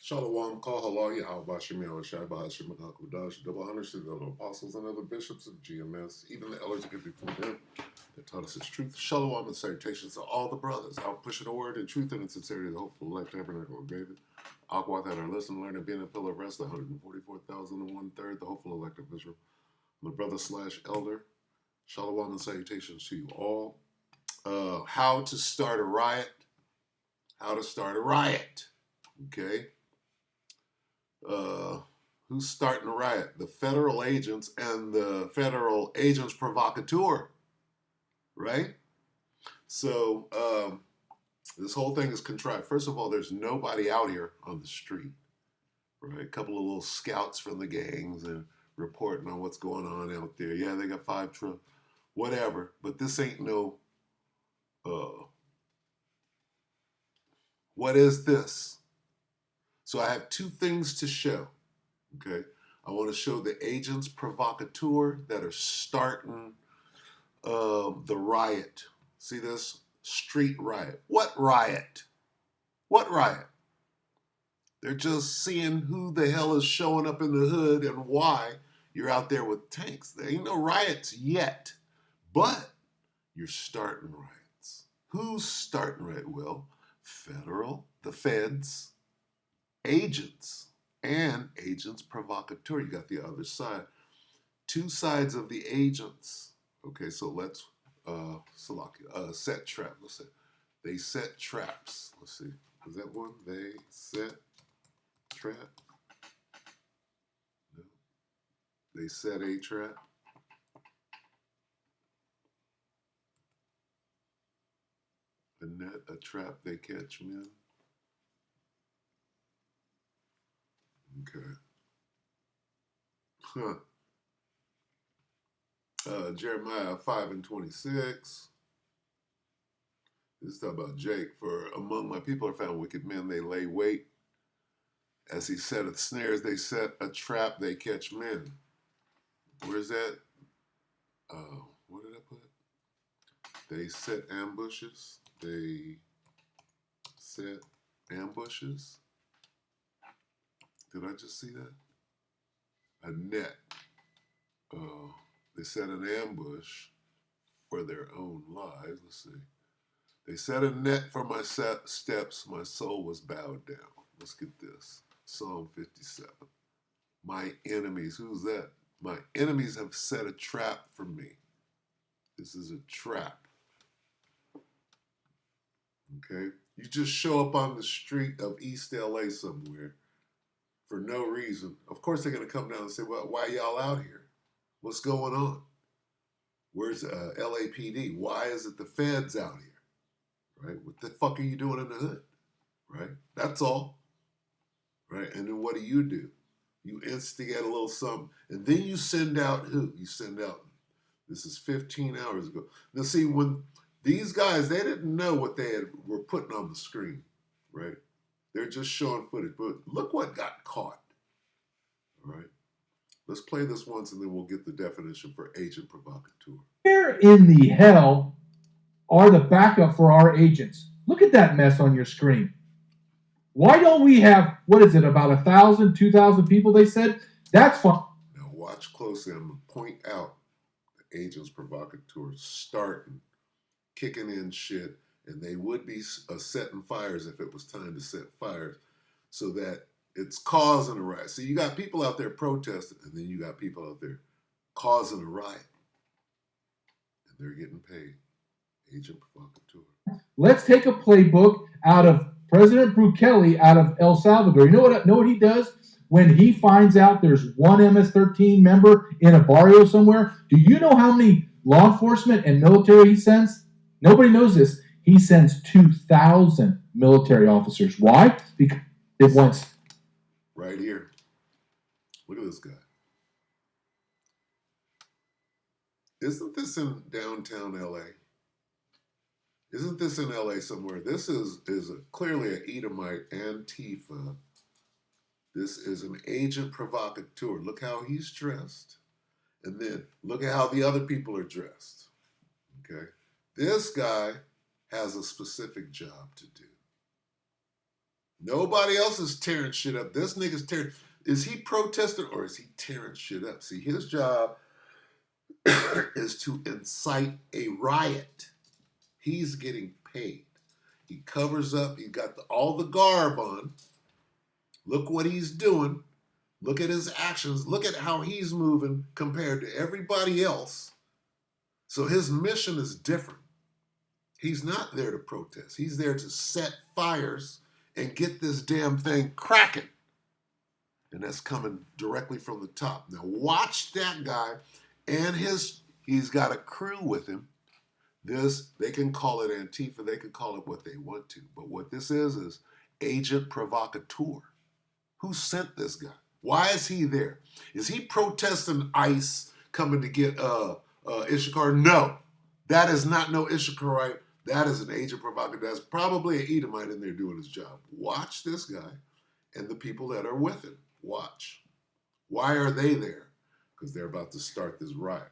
Shalom, Kahala, Yahweh, Shemi, Shai, Bahashim, Hakudash, double honors to the apostles and other bishops of GMS, even the elders that get before them that taught us its truth. Shalom and salutations to all the brothers out pushing the word in truth and in sincerity, the hopeful life tabernacle of David. Aqua that are listening, learn, and being a pillar of rest, the 144,001 the hopeful elect of Israel. My brother slash elder, shalom and salutations to you all. How to start a riot. How to start a riot. Okay. Who's starting a riot? The federal agents and the federal agents provocateur, right? So this whole thing is contrived. First of all, there's nobody out here on the street, right? A couple of little scouts from the gangs and reporting on what's going on out there. Yeah, they got 5 trucks, whatever. But this ain't no. What is this? So I have 2 things to show. Okay, I want to show the agents provocateur that are starting the riot. See this? Street riot. What riot? What riot? They're just seeing who the hell is showing up in the hood and why you're out there with tanks. There ain't no riots yet, but you're starting riots. Who's starting riot? Well, the feds, agents, and agents provocateur. You got the other side. 2 sides of the agents. Okay, so let's set trap. Let's say they set traps. Let's see. Is that one? They set trap. No. They set a trap. A net, a trap. They catch men. Okay. Huh. Jeremiah 5:26. This is about Jake. For among my people are found wicked men, they lay wait. As he setteth snares, they set a trap, they catch men. Where's that? What did I put? They set ambushes. They set ambushes. Did I just see that? A net. They set an ambush for their own lives. Let's see. They set a net for my steps. My soul was bowed down. Let's get this. Psalm 57. My enemies. Who's that? My enemies have set a trap for me. This is a trap. Okay? You just show up on the street of East LA somewhere for no reason. Of course, they're going to come down and say, well, why y'all out here? What's going on? Where's LAPD? Why is it the feds out here? Right? What the fuck are you doing in the hood? Right? That's all. Right? And then what do? You instigate a little something. And then you send out who? You send out, this is 15 hours ago. Now see, when these guys, they didn't know what were putting on the screen. Right? They're just showing footage. But look what got caught. All right? Let's play this once and then we'll get the definition for agent provocateur. Where in the hell are the backup for our agents? Look at that mess on your screen. Why don't we have, what is it, about 1,000, 2,000 people, they said? That's fine. Now watch closely. I'm going to point out the agents provocateurs starting, kicking in shit, and they would be setting fires if it was time to set fires so that it's causing a riot. So you got people out there protesting, and then you got people out there causing a riot. And they're getting paid. Agent provocateur. Let's take a playbook out of President Bukele out of El Salvador. You know what he does? When he finds out there's one MS-13 member in a barrio somewhere, do you know how many law enforcement and military he sends? Nobody knows this. He sends 2,000 military officers. Why? Because it wants... Right here. Look at this guy. Isn't this in downtown LA? Isn't this in LA somewhere? This is clearly an Edomite Antifa. This is an agent provocateur. Look how he's dressed. And then look at how the other people are dressed. Okay? This guy has a specific job to do. Nobody else is tearing shit up. This nigga's tearing. Is he protesting or is he tearing shit up? See, his job is to incite a riot. He's getting paid. He covers up. He got all the garb on. Look what he's doing. Look at his actions. Look at how he's moving compared to everybody else. So his mission is different. He's not there to protest. He's there to set fires and get this damn thing cracking. And that's coming directly from the top. Now watch that guy and he's got a crew with him. They can call it Antifa, they can call it what they want to. But what this is agent provocateur. Who sent this guy? Why is he there? Is he protesting ICE coming to get Issachar? No, that is not no Issacharite. That is an agent provocateur. That's probably an Edomite in there doing his job. Watch this guy and the people that are with him. Watch. Why are they there? Because they're about to start this riot.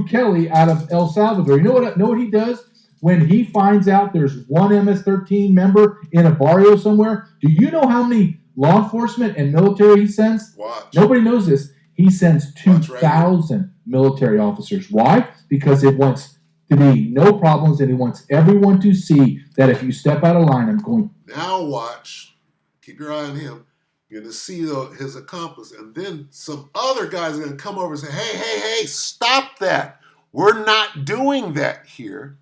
Kelly out of El Salvador. You know what he does when he finds out there's one MS-13 member in a barrio somewhere? Do you know how many law enforcement and military he sends? Watch. Nobody knows this. He sends 2,000 military officers. Why? Because it wants to be no problems, and he wants everyone to see that if you step out of line, I'm going. Now watch. Keep your eye on him. You're going to see his accomplice, and then some other guys are going to come over and say, hey, stop that. We're not doing that here.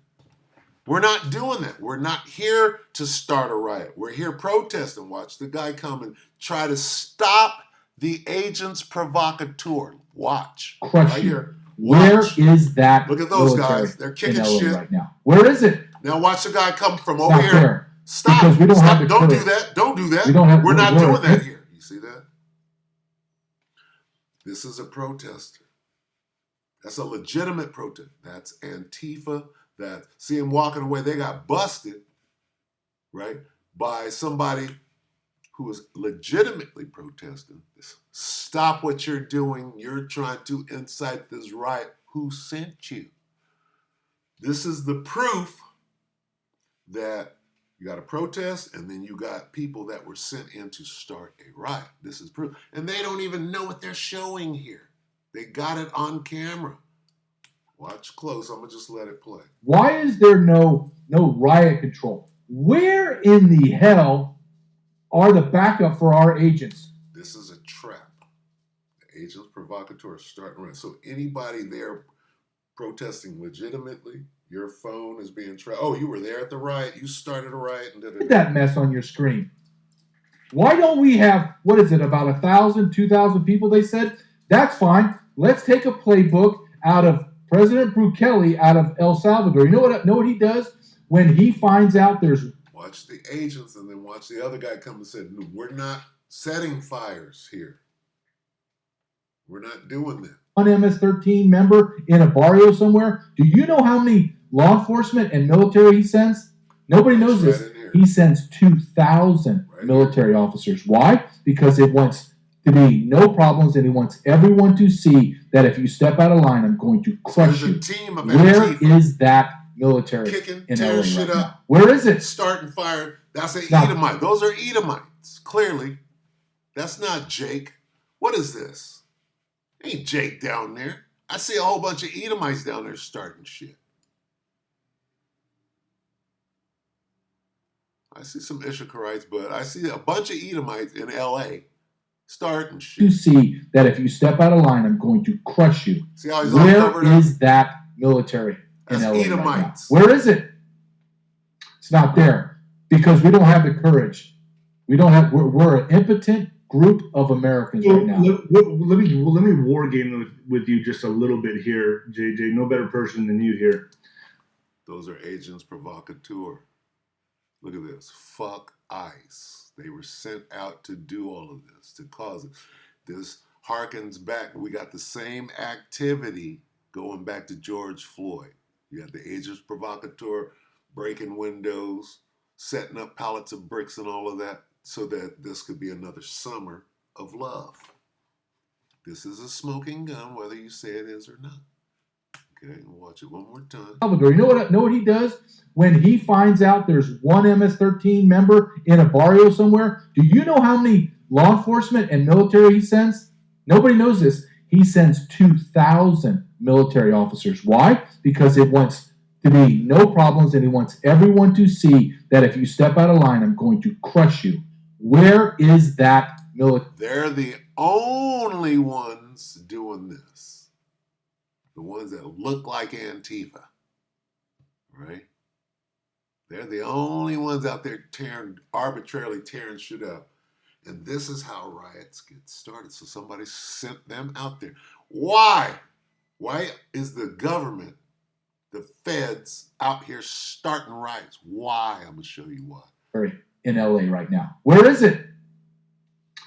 We're not doing that. We're not here to start a riot. We're here protesting. Watch the guy come and try to stop the agents provocateur. Watch. Crush right you. here. Where Watch. is that? Look at those guys. They're kicking shit right now. Where is it? Now watch the guy come from It's over not here. there. Stop. Because we don't Stop. have the Don't do courage. that. Don't do that. We don't have We're the not word. doing that here. You see that? This is a protester. That's a legitimate protest. That's Antifa. See him walking away. They got busted, right, by somebody who was legitimately protesting. Stop what you're doing. You're trying to incite this riot. Who sent you? This is the proof that you got a protest, and then you got people that were sent in to start a riot. This is proof. And they don't even know what they're showing here. They got it on camera. Watch close. I'm going to just let it play. Why is there no riot control? Where in the hell are the backup for our agents? This is a trap. The agents provocateur is starting riot. So anybody there protesting legitimately, your phone is being tracked. Oh, you were there at the riot. You started a riot. And Look at that mess on your screen. Why don't we have, what is it, about 1,000, 2,000 people, they said? That's fine. Let's take a playbook out of President Bukele out of El Salvador. You know what he does when he finds out there's... Watch the agents and then watch the other guy come and say, no, we're not setting fires here. We're not doing that. One MS-13 member in a barrio somewhere. Do you know how many law enforcement and military he sends? Nobody knows this. He sends 2,000 military officers. Why? Because it wants to be no problems, and he wants everyone to see that if you step out of line, I'm going to crush you. A team of Where Antifa is that military? kicking, in tearing LA shit right up, now? Where is it? starting fire. That's an Stop. Edomite. Those are Edomites. Clearly, that's not Jake. What is this? Ain't Jake down there. I see a whole bunch of Edomites down there starting shit. I see some Issacharites, but I see a bunch of Edomites in LA starting shit. You see that if you step out of line, I'm going to crush you. See how he's all Where covered up? is that military in That's LA right now? Edomites. Where is it? It's not there because we don't have the courage. We don't have. We're an impotent group of Americans right now. Let me war game with you just a little bit here, JJ. No better person than you here. Those are agents provocateur. Look at this. Fuck ICE. They were sent out to do all of this, to cause it. This harkens back. We got the same activity going back to George Floyd. You got the agents provocateur breaking windows, setting up pallets of bricks and all of that, so that this could be another summer of love. This is a smoking gun, whether you say it is or not. Okay, watch it one more time. Salvador, know what he does when he finds out there's one MS-13 member in a barrio somewhere? Do you know how many law enforcement and military he sends? Nobody knows this. He sends 2,000 military officers. Why? Because it wants to be no problems, and he wants everyone to see that if you step out of line, I'm going to crush you. Where is that military? They're the only ones doing this. The ones that look like Antifa, right? They're the only ones out there arbitrarily tearing shit up. And this is how riots get started. So somebody sent them out there. Why? Why is the government, the feds, out here starting riots? Why? I'm going to show you why. In LA right now. Where is it?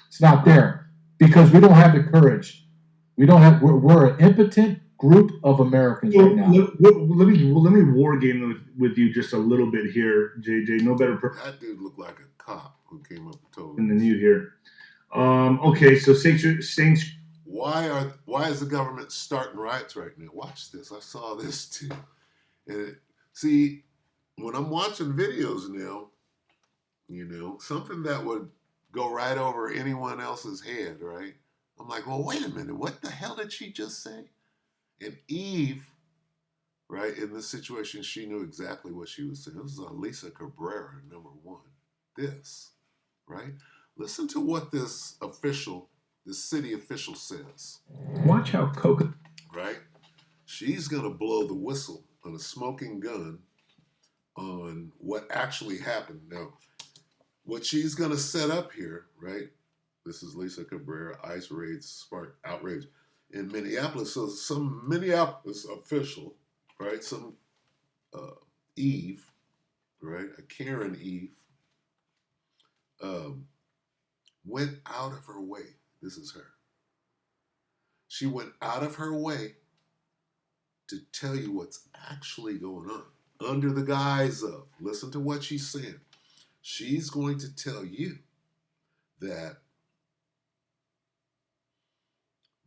It's not there because we don't have the courage. We're an impotent group of Americans right now. Let me war game with you just a little bit here, JJ. No better person. That dude looked like a cop who came up and told than you here. Okay, so Saints. Why is the government starting riots right now? Watch this. I saw this too. And see, when I'm watching videos now, something that would go right over anyone else's head, right? I'm like, well, wait a minute. What the hell did she just say? And Eve, right, in this situation, she knew exactly what she was saying. This is Lisa Cabrera, number one. This, right? Listen to what this city official says. Watch how Coca. Right? She's going to blow the whistle on a smoking gun on what actually happened. Now, what she's going to set up here, right? This is Lisa Cabrera, ICE raids spark outrage in Minneapolis. So some Minneapolis official, right? Some Eve, right? A Karen Eve, went out of her way. This is her. She went out of her way to tell you what's actually going on under the guise of, listen to what she's saying. She's going to tell you that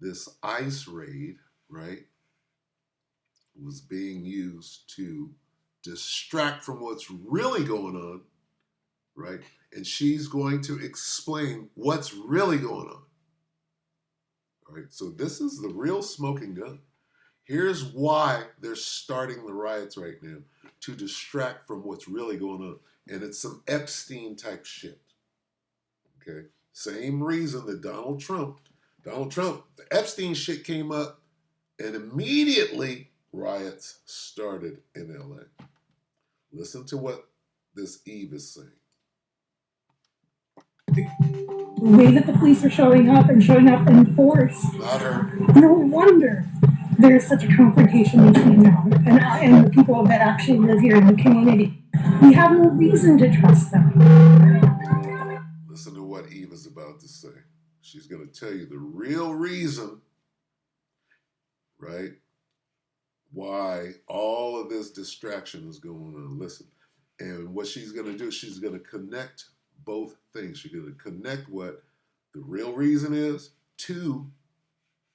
this ICE raid, right, was being used to distract from what's really going on, right? And she's going to explain what's really going on. All right, so this is the real smoking gun. Here's why they're starting the riots right now, to distract from what's really going on. And it's some Epstein type shit. Okay? Same reason that Donald Trump, the Epstein shit came up, and immediately riots started in LA. Listen to what this Eve is saying. The way that the police are showing up in force. Not her. No wonder there's such a confrontation between them and the people that actually live here in the community. We have no reason to trust them. Listen to what Eve is about to say. She's going to tell you the real reason, right, why all of this distraction is going on. Listen. And what she's going to do, she's going to connect both things. She's going to connect what the real reason is to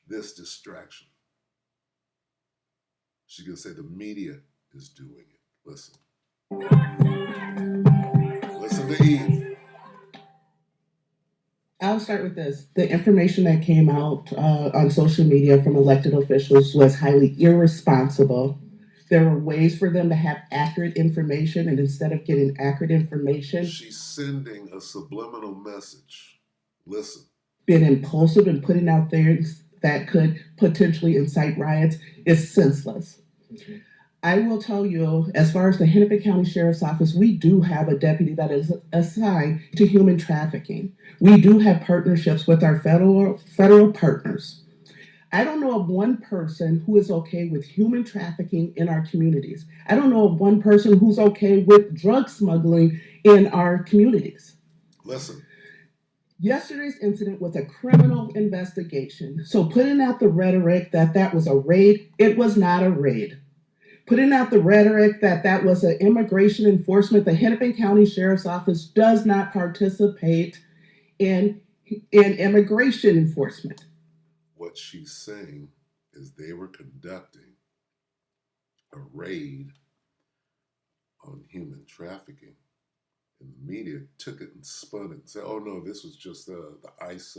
this distraction. She's going to say the media is doing it. Listen. Listen to Eve. I'll start with this. The information that came out on social media from elected officials was highly irresponsible. There were ways for them to have accurate information, and instead of getting accurate information, she's sending a subliminal message. Listen. Being impulsive and putting out things that could potentially incite riots is senseless. Mm-hmm. I will tell you, as far as the Hennepin County Sheriff's Office, we do have a deputy that is assigned to human trafficking. We do have partnerships with our federal partners. I don't know of one person who is okay with human trafficking in our communities. I don't know of one person who's okay with drug smuggling in our communities. Listen. Yesterday's incident was a criminal investigation. So putting out the rhetoric that was a raid, it was not a raid. Putting out the rhetoric that was an immigration enforcement, the Hennepin County Sheriff's Office does not participate in immigration enforcement. What she's saying is they were conducting a raid on human trafficking, and the media took it and spun it and said, "Oh no, this was just the ICE.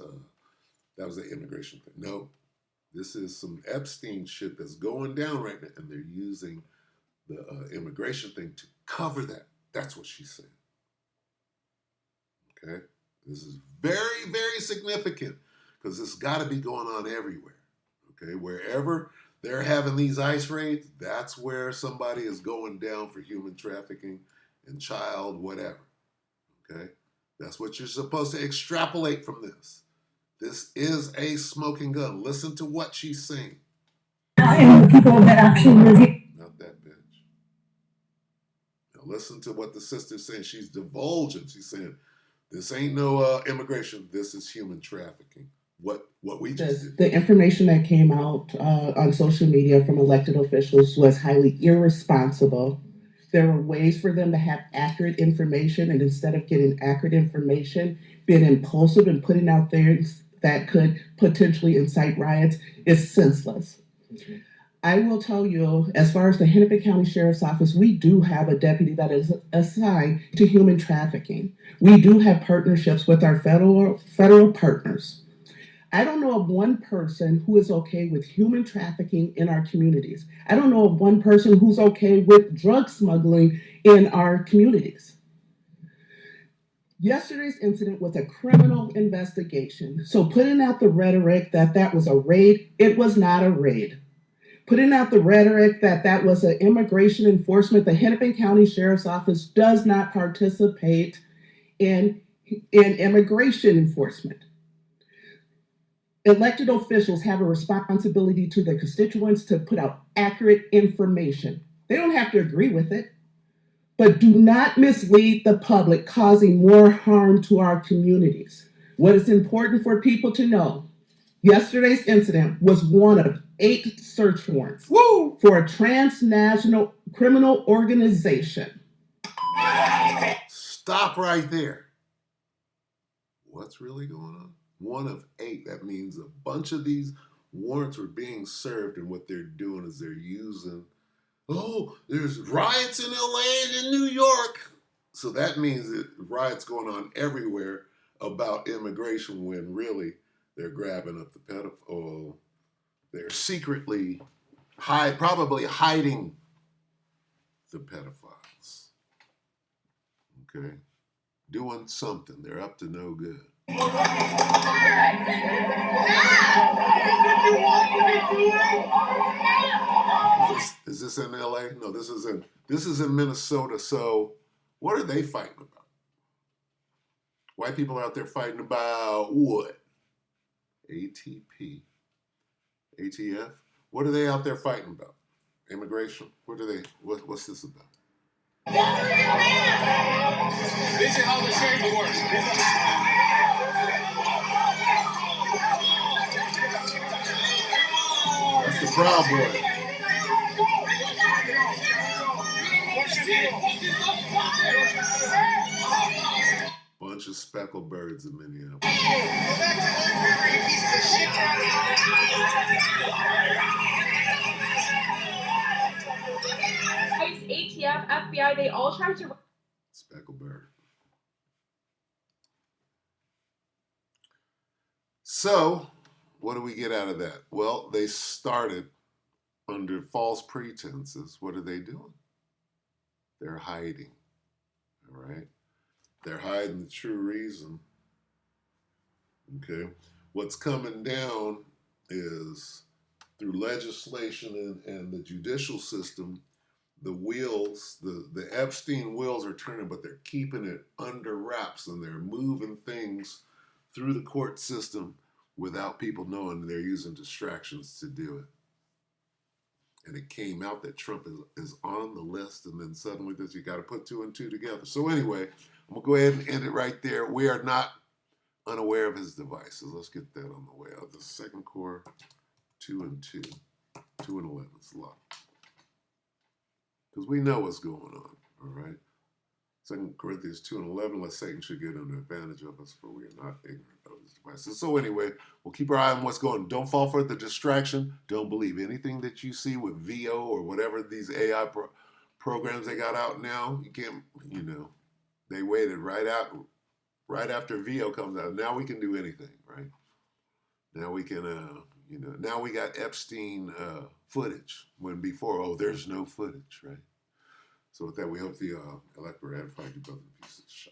That was the immigration thing." No, this is some Epstein shit that's going down right now, and they're using the immigration thing to cover that. That's what she said. Okay, this is very, very significant because it's got to be going on everywhere. Okay, wherever they're having these ICE raids, that's where somebody is going down for human trafficking and child whatever. Okay, that's what you're supposed to extrapolate from this. This is a smoking gun. Listen to what she's saying. And the people that actually live here. Not that bitch. Now listen to what the sister's saying. She's divulging. She's saying, this ain't no immigration. This is human trafficking. What we just did. The information that came out on social media from elected officials was highly irresponsible. There were ways for them to have accurate information, and instead of getting accurate information, being impulsive and putting out things that could potentially incite riots is senseless. I will tell you, as far as the Hennepin County Sheriff's Office, we do have a deputy that is assigned to human trafficking. We do have partnerships with our federal partners. I don't know of one person who is okay with human trafficking in our communities. I don't know of one person who's okay with drug smuggling in our communities. Yesterday's incident was a criminal investigation. So putting out the rhetoric that that was a raid, it was not a raid. Putting out the rhetoric that that was an immigration enforcement, the Hennepin County Sheriff's Office does not participate in immigration enforcement. Elected officials have a responsibility to their constituents to put out accurate information. They don't have to agree with it, but do not mislead the public, causing more harm to our communities. What is important for people to know, yesterday's incident was one of 8 search warrants for a transnational criminal organization. Stop right there. What's really going on? 1 of 8. That means a bunch of these warrants were being served, and what they're doing is they're using, oh, there's riots in LA and in New York. So that means that riots going on everywhere about immigration, when really they're grabbing up the pedophile. They're secretly probably hiding the pedophiles. Okay? Doing something. They're up to no good. Is this in LA? No, this is in Minnesota. So what are they fighting about? White people are out there fighting about what? ATP. ATF? What are they out there fighting about? Immigration? What's this about? This is how the trade works. That's the Proud Boy. Bunch of speckled birds in Minneapolis. ICE, ATF, FBI, they all tried to... Speckled bird. So, what do we get out of that? Well, they started under false pretenses. What are they doing? They're hiding. All right? They're hiding the true reason. Okay? What's coming down is through legislation and the judicial system, the wheels, the Epstein wheels are turning, but they're keeping it under wraps, and they're moving things through the court system without people knowing. They're using distractions to do it. And it came out that Trump is on the list, and then suddenly you got to put 2 and 2 together. So anyway, I'm going to go ahead and end it right there. We are not unaware of his devices. Let's get that on the way out. The second core, 2 and 2. 2 and 11 is a lot. Because we know what's going on, all right? So 2 Corinthians 2:11, lest Satan should get an advantage of us, for we are not ignorant of his devices. So anyway, we'll keep our eye on what's going on. Don't fall for the distraction. Don't believe anything that you see with VO or whatever these AI programs they got out now. You can't, they waited right after VO comes out. Now we can do anything, right? Now we can, now we got Epstein footage, when before, there's no footage, right? So with that, we hope the electorate edified you both in pieces.